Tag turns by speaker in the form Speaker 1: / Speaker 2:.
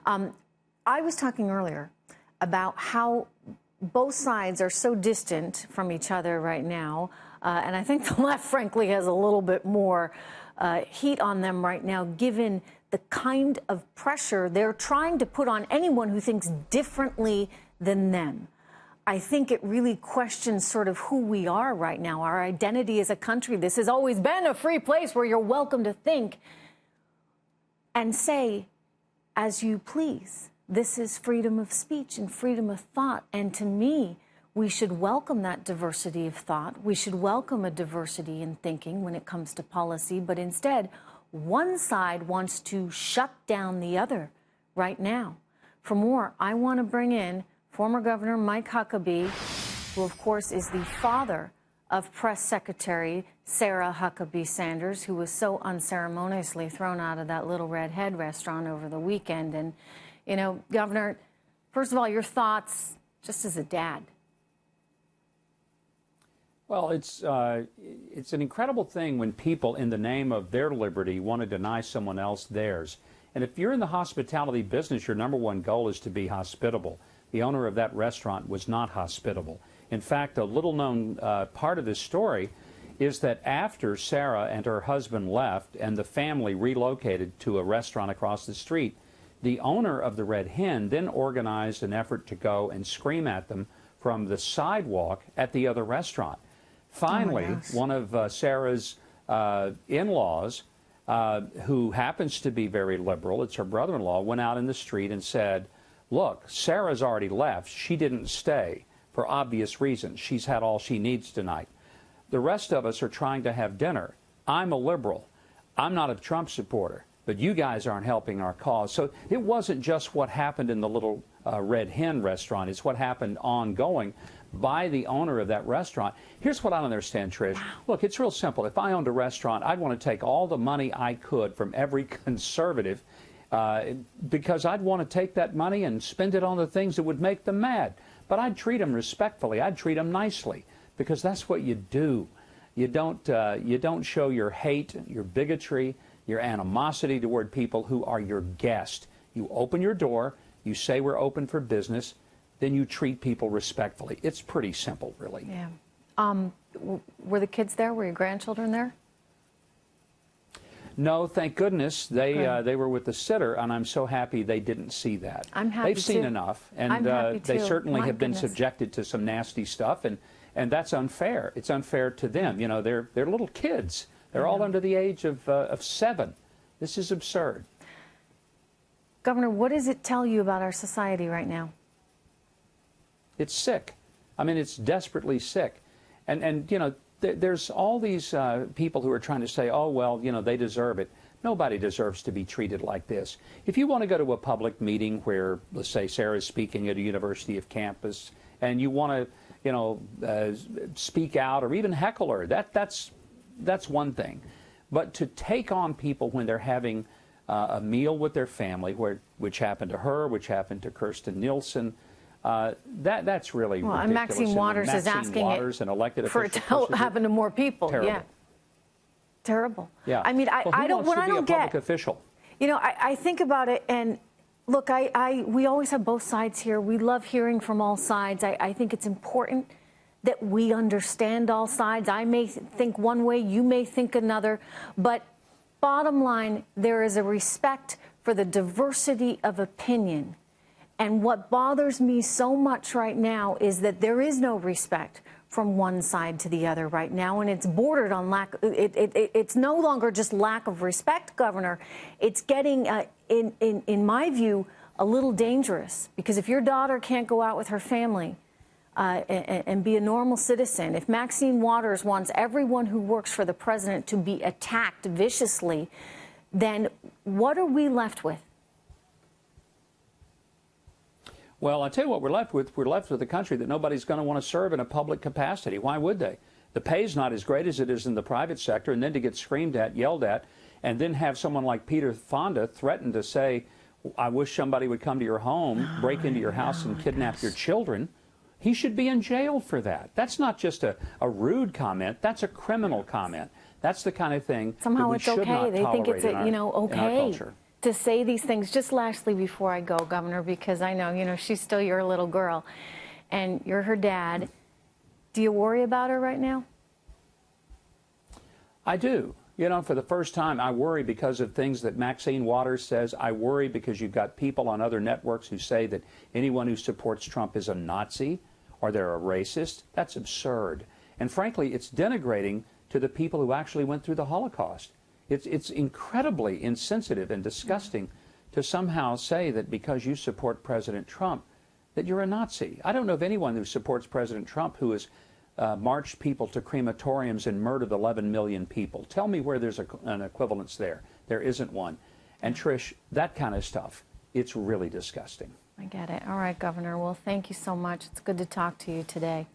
Speaker 1: I was talking earlier about how both sides are so distant from each other right now, and I think the left, frankly, has a little bit more heat on them right now, given the kind of pressure they're trying to put on anyone who thinks differently than them. I think it really questions sort of who we are right now, our identity as a country. This has always been a free place where you're welcome to think and say as you please. This is freedom of speech and freedom of thought. And to me, we should welcome that diversity of thought. We should welcome a diversity in thinking when it comes to policy. But instead, one side wants to shut down the other right now. For more, I want to bring in former Governor Mike Huckabee, who, of course, is the father of Press Secretary Sarah Huckabee Sanders, who was so unceremoniously thrown out of that Little Red Head restaurant over the weekend. And, you know, Governor, first of all, your thoughts just as a dad.
Speaker 2: Well, it's an incredible thing when people, in the name of their liberty, want to deny someone else theirs. And if you're in the hospitality business, your number one goal is to be hospitable. The owner of that restaurant was not hospitable. In fact, a little-known part of this story is that after Sarah and her husband left and the family relocated to a restaurant across the street, the owner of the Red Hen then organized an effort to go and scream at them from the sidewalk at the other restaurant. Finally, one of Sarah's in-laws, who happens to be very liberal, it's her brother-in-law, went out in the street and said, look, Sarah's already left. She didn't stay for obvious reasons. She's had all she needs tonight. The rest of us are trying to have dinner. I'm a liberal. I'm not a Trump supporter, but you guys aren't helping our cause. So it wasn't just what happened in the Little Red Hen restaurant. It's what happened ongoing by the owner of that restaurant. Here's what I don't understand, Trish. Look, it's real simple. If I owned a restaurant, I'd want to take all the money I could from every conservative because I'd want to take that money and spend it on the things that would make them mad. But I'd treat them respectfully. I'd treat them nicely, because that's what you do. You don't show your hate, your bigotry, your animosity toward people who are your guest. You open your door, you say we're open for business, then you treat people respectfully. It's pretty simple, really.
Speaker 1: Yeah. Were the kids there? Were your grandchildren there?
Speaker 2: No, thank goodness. They were with the sitter, and I'm so happy they didn't see that.
Speaker 1: I'm happy
Speaker 2: They've seen enough, and they certainly have been subjected to some nasty stuff, and that's unfair. It's unfair to them. You know, they're little kids. They're all under the age of 7. This is absurd.
Speaker 1: Governor, what does it tell you about our society right now?
Speaker 2: It's sick. I mean, it's desperately sick. And you know, there's all these people who are trying to say, oh, well, you know, they deserve it. Nobody deserves to be treated like this. If you want to go to a public meeting where, let's say, Sarah's speaking at a university of campus, and you want to, you know, speak out or even heckle her, that's one thing. But to take on people when they're having a meal with their family, which happened to her, which happened to Kirsten Nielsen, that's really ridiculous.
Speaker 1: And Maxine Waters is asking for it to happen to more people.
Speaker 2: Terrible.
Speaker 1: Yeah. Terrible.
Speaker 2: Yeah.
Speaker 1: I mean, I don't get.
Speaker 2: Public official.
Speaker 1: You know, I think about it, and look, we always have both sides here. We love hearing from all sides. I think it's important that we understand all sides. I may think one way, you may think another, but bottom line, there is a respect for the diversity of opinion. And what bothers me so much right now is that there is no respect from one side to the other right now, and it's bordered on lack. It's no longer just lack of respect, Governor. It's getting, in my view, a little dangerous, because if your daughter can't go out with her family and be a normal citizen, if Maxine Waters wants everyone who works for the president to be attacked viciously, then what are we left with?
Speaker 2: Well, I'll tell you what we're left with. We're left with a country that nobody's going to want to serve in a public capacity. Why would they? The pay's not as great as it is in the private sector, and then to get screamed at, yelled at, and then have someone like Peter Fonda threaten to say, I wish somebody would come to your home, break into your house, and kidnap your children. He should be in jail for that. That's not just a rude comment. That's a criminal comment. That's the kind of thing
Speaker 1: somehow
Speaker 2: that we
Speaker 1: it's
Speaker 2: should
Speaker 1: okay.
Speaker 2: not
Speaker 1: They think
Speaker 2: tolerate
Speaker 1: it's okay to say these things. Just lastly before I go, Governor, because I know, you know, she's still your little girl and you're her dad. Do you worry about her right now?
Speaker 2: I do. You know, for the first time, I worry because of things that Maxine Waters says. I worry because you've got people on other networks who say that anyone who supports Trump is a Nazi or they're a racist. That's absurd. And frankly, it's denigrating to the people who actually went through the Holocaust. It's incredibly insensitive and disgusting to somehow say that because you support President Trump, that you're a Nazi. I don't know of anyone who supports President Trump who has marched people to crematoriums and murdered 11 million people. Tell me where there's an equivalence there. There isn't one. And Trish, that kind of stuff, it's really disgusting.
Speaker 1: I get it. All right, Governor. Well, thank you so much. It's good to talk to you today.